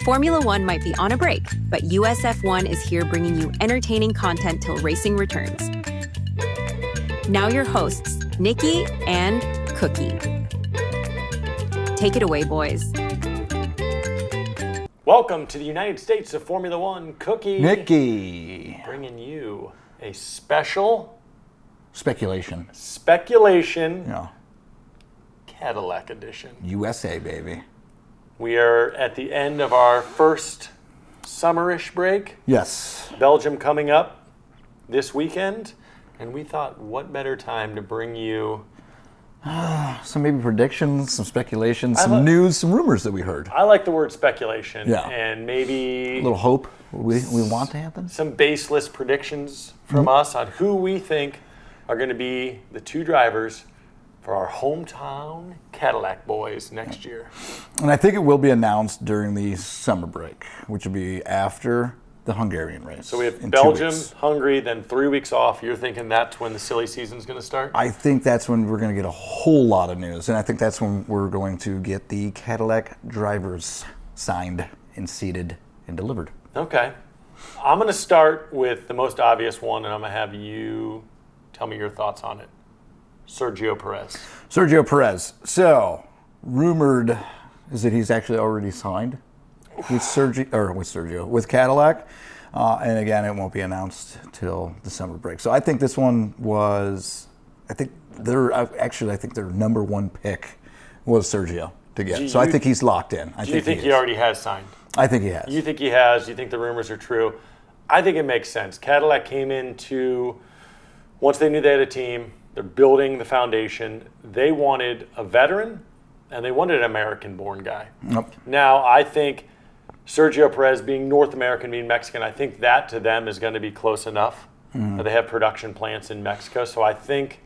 Formula One might be on a break, but USF1 is here bringing you entertaining content till racing returns. Now your hosts, Nicky and Cookie. Take it away, boys. Welcome to the United States of Formula One. Cookie. Nicky. Bringing you a special Speculation. speculation Cadillac edition. USA, baby. We are at the end of our first summerish break. Yes. Belgium coming up this weekend. And we thought, what better time to bring you... Some maybe predictions, some speculation, some news, some rumors that we heard. I like the word speculation. Yeah. And maybe... A little hope we want to happen. Some baseless predictions from us on who we think are going to be the two drivers for our hometown Cadillac boys next year. And I think it will be announced during the summer break, which will be after the Hungarian race. So we have in Belgium, 2 weeks. Hungary, then 3 weeks off. You're thinking that's when the silly season's going to start? I think that's when we're going to get a whole lot of news. And I think that's when we're going to get the Cadillac drivers signed and seated and delivered. Okay. I'm going to start with the most obvious one, and I'm going to have you tell me your thoughts on it. Sergio Perez. Sergio Perez. So, rumored is that he's actually already signed with Cadillac. And again, it won't be announced till the summer break. So I think this one was, I think their number one pick was Sergio to get. So I think he's locked in. Do you think he already has signed? I think he has. You think he has? You think the rumors are true? I think it makes sense. Cadillac came into, once they knew they had a team, they're building the foundation. They wanted a veteran, and they wanted an American-born guy. Yep. Now, I think Sergio Perez being North American, being Mexican, I think that to them is going to be close enough. They have production plants in Mexico, so I think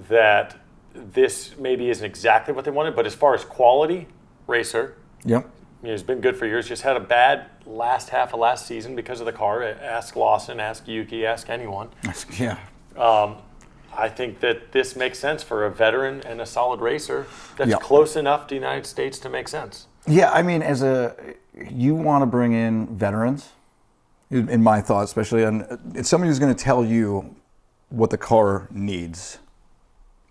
that this maybe isn't exactly what they wanted, but as far as quality, racer, Yep. he's been good for years. Just had a bad last half of last season because of the car. Ask Lawson, ask Yuki, ask anyone. Yeah. I think that this makes sense for a veteran and a solid racer that's Yep. close enough to the United States to make sense. Yeah, I mean, you want to bring in veterans, in my thought, especially, it's somebody who's going to tell you what the car needs,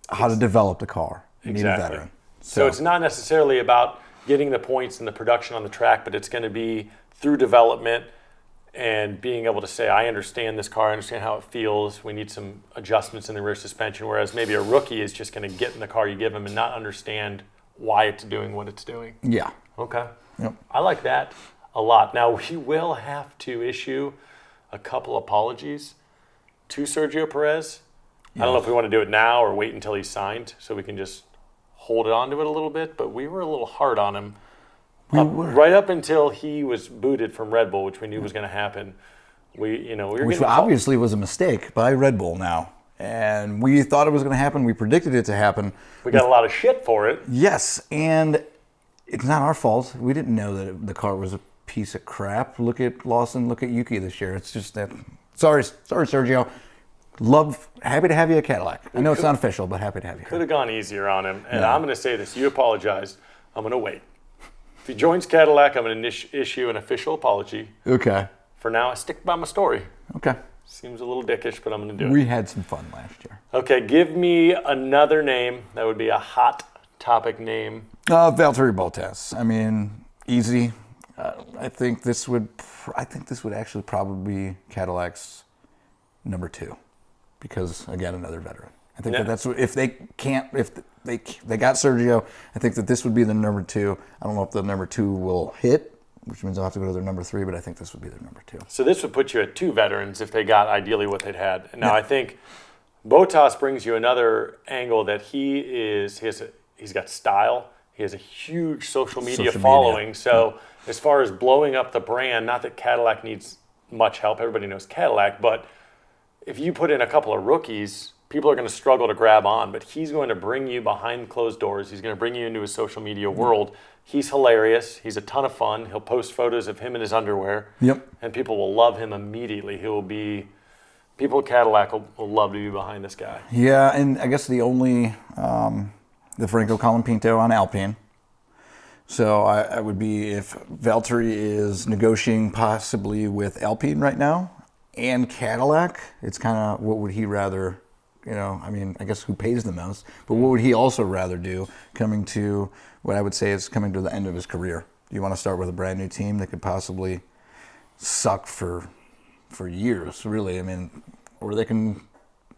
how to develop the car. You need a veteran. So it's not necessarily about getting the points and the production on the track, but it's going to be through development and being able to say, I understand this car, I understand how it feels, we need some adjustments in the rear suspension, whereas maybe a rookie is just going to get in the car you give him and not understand why it's doing what it's doing. Yeah. Okay. Yep. I like that a lot. Now, we will have to issue a couple apologies to Sergio Perez. I don't know if we want to do it now or wait until he's signed so we can just hold it on to it a little bit, but we were a little hard on him. Right up until he was booted from Red Bull, which we knew was going to happen. We were Which getting obviously was a mistake by Red Bull now. And we thought it was going to happen. We predicted it to happen. We got a lot of shit for it. Yes, and it's not our fault. We didn't know that the car was a piece of crap. Look at Lawson, look at Yuki this year. It's just that. Sorry, Sergio. Happy to have you at Cadillac. I know it's not official, but happy to have you. Could have gone easier on him. And I'm going to say this. You apologized. I'm going to wait. If he joins Cadillac, I'm going to issue an official apology. Okay. For now, I stick by my story. Okay. Seems a little dickish, but I'm going to do it. We had some fun last year. Okay, give me another name. That would be a hot topic name. Valtteri Bottas. I mean, easy. I think this would actually probably be Cadillac's number 2, because again, another veteran. I think that's what, if they got Sergio, I think that this would be the number 2. I don't know if the number 2 will hit, which means I'll have to go to their number 3, but I think this would be their number 2. So this would put you at 2 veterans if they got ideally what they'd had. Now I think Bottas brings you another angle that he's got style. He has a huge social media following. So as far as blowing up the brand, not that Cadillac needs much help. Everybody knows Cadillac, but if you put in a couple of rookies, people are going to struggle to grab on, but he's going to bring you behind closed doors. He's going to bring you into his social media world. He's hilarious. He's a ton of fun. He'll post photos of him in his underwear. Yep. And people will love him immediately. People at Cadillac will love to be behind this guy. Yeah, and I guess the only the Franco Colapinto on Alpine. So I would be, if Valtteri is negotiating possibly with Alpine right now and Cadillac, it's kind of what would he rather, I guess who pays the most, but what would he also rather do coming to what I would say is coming to the end of his career? Do you want to start with a brand new team that could possibly suck for years, really? Or they can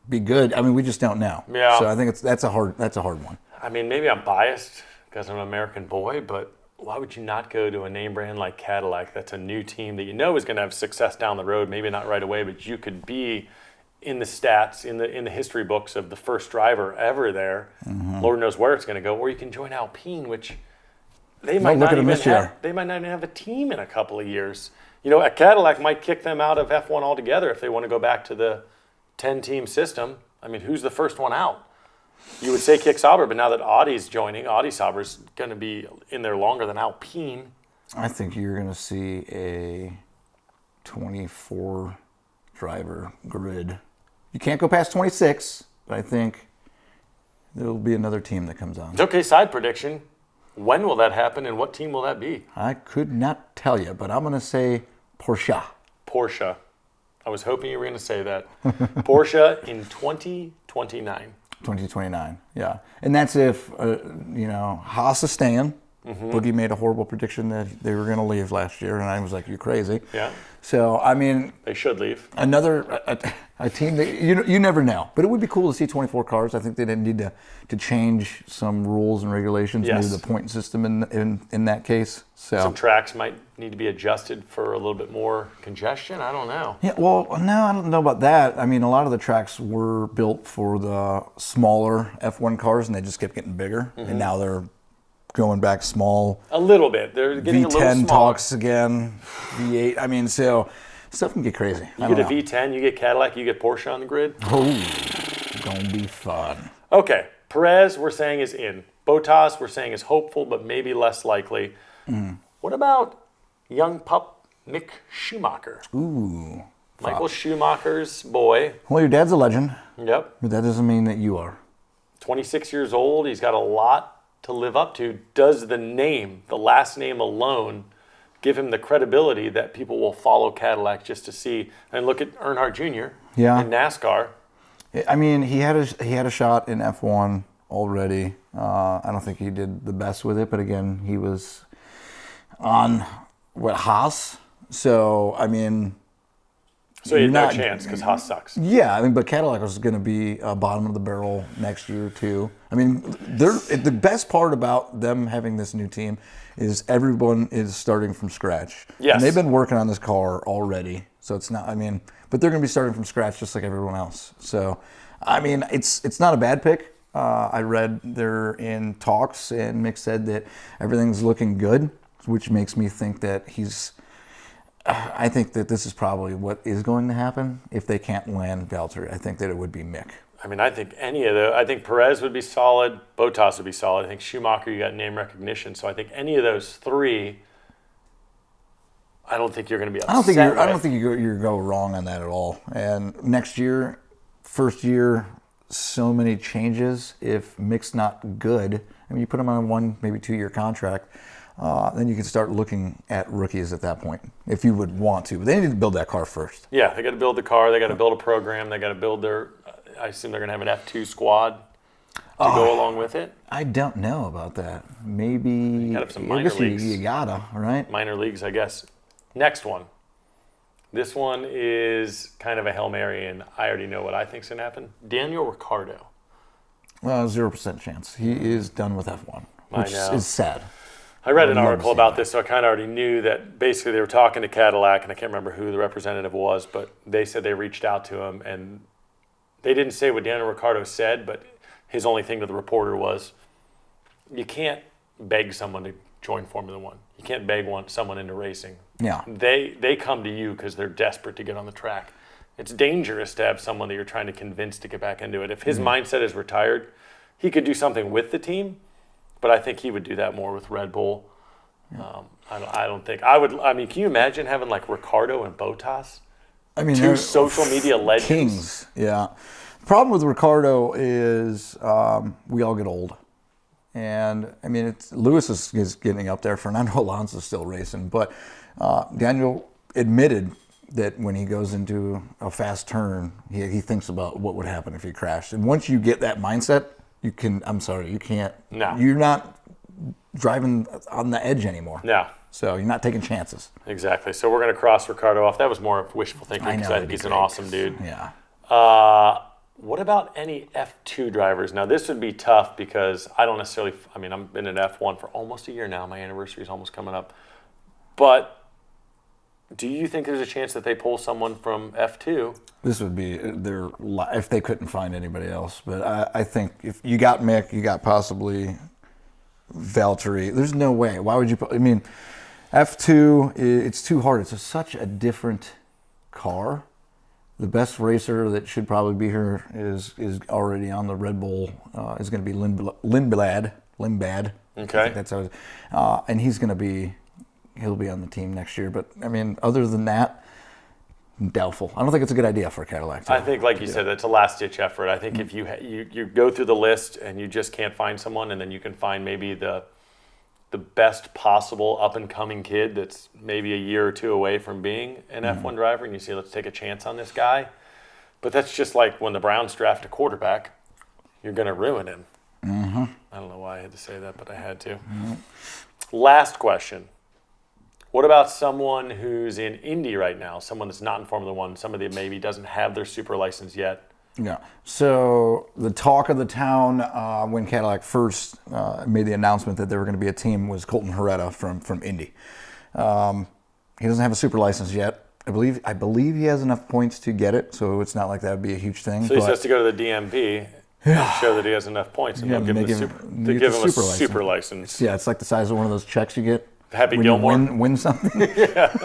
be good. We just don't know. Yeah. So I think that's a hard one. Maybe I'm biased because I'm an American boy, but why would you not go to a name brand like Cadillac that's a new team that is going to have success down the road, maybe not right away, but you could be in the stats, in the history books of the first driver ever there. Mm-hmm. Lord knows where it's going to go. Or you can join Alpine, which they might not even have a team in a couple of years. A Cadillac might kick them out of F1 altogether if they want to go back to the 10-team system. Who's the first one out? You would say kick Sauber, but now that Audi's joining, Audi Sauber's going to be in there longer than Alpine. I think you're going to see a 24 driver grid. You can't go past 26, but I think there'll be another team that comes on. Okay, side prediction. When will that happen, and what team will that be? I could not tell you, but I'm going to say Porsche. Porsche. I was hoping you were going to say that. Porsche in 2029. 2029, yeah. And that's if, Haas is staying. Mm-hmm. Boogie made a horrible prediction that they were going to leave last year, and I was like, you're crazy. Yeah. So, they should leave. Another a team that, you never know. But it would be cool to see 24 cars. I think they didn't need to change some rules and regulations, yes. maybe the point system in that case. So some tracks might need to be adjusted for a little bit more congestion. I don't know. Yeah, well, no, I don't know about that. A lot of the tracks were built for the smaller F1 cars, and they just kept getting bigger. Mm-hmm. And now they're going back small. A little bit. They're getting V10 a little smaller. Talks again. V8. So stuff can get crazy. You get a V10, you get Cadillac, you get Porsche on the grid. Oh, gonna be fun. Okay, Perez we're saying is in. Bottas we're saying is hopeful, but maybe less likely. Mm. What about young pup Mick Schumacher? Ooh. Michael Schumacher's boy. Well, your dad's a legend. Yep. But that doesn't mean that you are. 26 years old. He's got a lot to live up to. Does the last name alone, give him the credibility that people will follow Cadillac just to see? And look at Earnhardt Jr. Yeah. in NASCAR. He had a shot in F1 already. I don't think he did the best with it, but again, he was on Haas. So so he had no chance because Haas sucks. Yeah, but Cadillac was going to be bottom of the barrel next year too. The best part about them having this new team is everyone is starting from scratch. Yes. And they've been working on this car already. So it's not, but they're going to be starting from scratch just like everyone else. So, it's not a bad pick. I read they're in talks, and Mick said that everything's looking good, which makes me think that I think that this is probably what is going to happen if they can't land Valtteri. I think that it would be Mick. I think any of those. I think Perez would be solid. Bottas would be solid. I think Schumacher, you got name recognition. So I think any of those three, I don't think you're going to be upset. I don't think you go wrong on that at all. And next year, first year, so many changes. If Mick's not good, you put him on a 1, maybe 2-year contract. Then you can start looking at rookies at that point, if you would want to. But they need to build that car first. Yeah, they got to build the car. They got to build a program. They got to build their. I assume they're going to have an F2 squad to go along with it. I don't know about that. Maybe. You got to have some minor leagues. You gotta, right? Minor leagues, I guess. Next one. This one is kind of a Hail Mary, and I already know what I think's going to happen. Daniel Ricciardo. Well, 0% chance. He is done with F1, which is sad. I read an article about this, so I kind of already knew that basically they were talking to Cadillac, and I can't remember who the representative was, but they said they reached out to him, and they didn't say what Daniel Ricciardo said, but his only thing to the reporter was, you can't beg someone to join Formula One. You can't beg someone into racing. Yeah. They come to you because they're desperate to get on the track. It's dangerous to have someone that you're trying to convince to get back into it. If his mindset is retired, he could do something with the team, but I think he would do that more with Red Bull. Yeah. I don't think I would. Can you imagine having like Ricciardo and Bottas? Two social media legends. Kings. Yeah. The problem with Ricciardo is we all get old. And I mean, Lewis is getting up there. Fernando Alonso's still racing, but Daniel admitted that when he goes into a fast turn, he thinks about what would happen if he crashed. And once you get that mindset, you can't. No. You're not driving on the edge anymore. No. So you're not taking chances. Exactly. So we're going to cross Ricardo off. That was more of wishful thinking because I think he's an awesome dude. Yeah. What about any F2 drivers? Now, this would be tough because I don't necessarily, I've been in F1 for almost a year now. My anniversary is almost coming up. But do you think there's a chance that they pull someone from F2? This would be if they couldn't find anybody else. But I think if you got Mick, you got possibly Valtteri. There's no way. Why would you put, F2, it's too hard. It's such a different car. The best racer that should probably be here is already on the Red Bull. Is going to be Lindblad. Okay. I think that's how. And he'll be on the team next year. But other than that, doubtful. I don't think it's a good idea for Cadillac. I think, like you said, it's a last-ditch effort. I think if you go through the list and you just can't find someone, and then you can find maybe the best possible up-and-coming kid that's maybe a year or two away from being an F1 driver, and you say, let's take a chance on this guy. But that's just like when the Browns draft a quarterback, you're going to ruin him. Mm-hmm. I don't know why I had to say that, but I had to. Mm-hmm. Last question. What about someone who's in Indy right now, someone that's not in Formula One, somebody that maybe doesn't have their super license yet? Yeah. So the talk of the town when Cadillac first made the announcement that there were going to be a team was Colton Herrera from Indy. He doesn't have a super license yet. I believe he has enough points to get it, so it's not like that would be a huge thing. So he has to go to the DMV and show that he has enough points, and they'll give him a super license. Yeah, it's like the size of one of those checks you get. Happy when Gilmore. You win something. Yeah.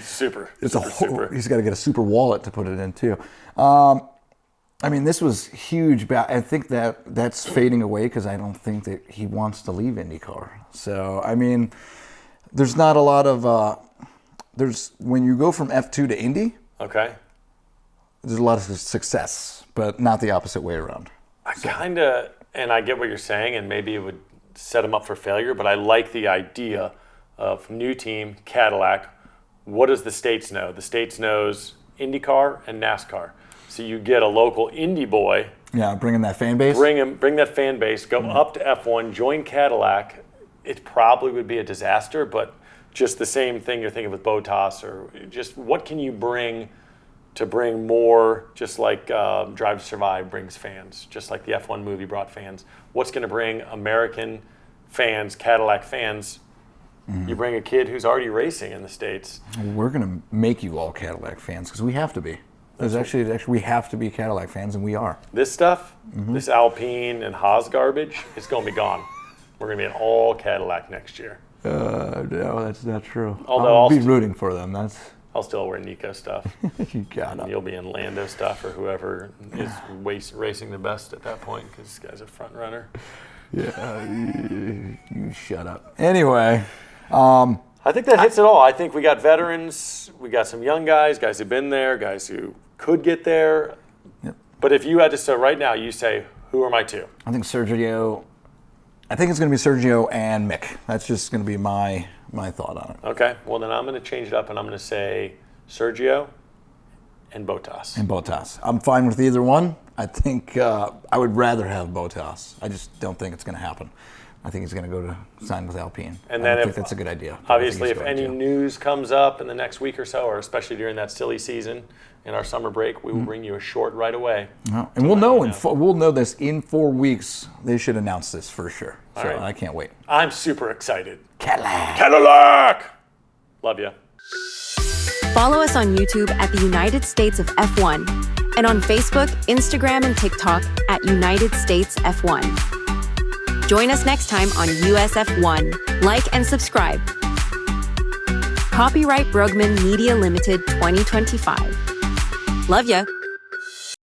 Super. He's got to get a super wallet to put it in too. This was huge. But I think that's fading away because I don't think that he wants to leave IndyCar. So there's not a lot of when you go from F2 to Indy. Okay. There's a lot of success, but not the opposite way around. And I get what you're saying, and maybe it would set him up for failure. But I like the idea of new team Cadillac. What does the States know? The States knows IndyCar and NASCAR. So you get a local Indy boy. Yeah, bring in that fan base. Bring that fan base, go up to F1, join Cadillac. It probably would be a disaster, but just the same thing you're thinking with Bottas, or just what can you bring to bring more, just like Drive to Survive brings fans, just like the F1 movie brought fans. What's going to bring American fans, Cadillac fans? You bring a kid who's already racing in the States. We're going to make you all Cadillac fans because we have to be. We have to be Cadillac fans, and we are. This stuff, this Alpine and Haas garbage, is going to be gone. We're going to be an all Cadillac next year. No, that's not true. Although I'll be rooting for them. I'll still wear Nico stuff. You got it. You'll be in Lando stuff, or whoever is racing the best at that point, because this guy's a front runner. Yeah, you shut up. Anyway. I think that hits it all. I think we got veterans, we got some young guys who've been there, guys who could get there. Yep. But if you had to, so right now, you say, who are my two? I think it's going to be Sergio and Mick. That's just going to be my thought on it. Okay. Well, then I'm going to change it up, and I'm going to say Sergio and Bottas. I'm fine with either one. I think I would rather have Bottas. I just don't think it's going to happen. I think he's going to go to sign with Alpine. And then I think that's a good idea. Obviously, if any news comes up in the next week or so, or especially during that silly season in our summer break, we will bring you a short right away. And we'll know this in 4 weeks. They should announce this for sure. So right. I can't wait. I'm super excited. Cadillac! Love you. Follow us on YouTube at the United States of F1 and on Facebook, Instagram, and TikTok at United States F1. Join us next time on USF1. Like and subscribe. Copyright Brugman Media Limited 2025. Love ya.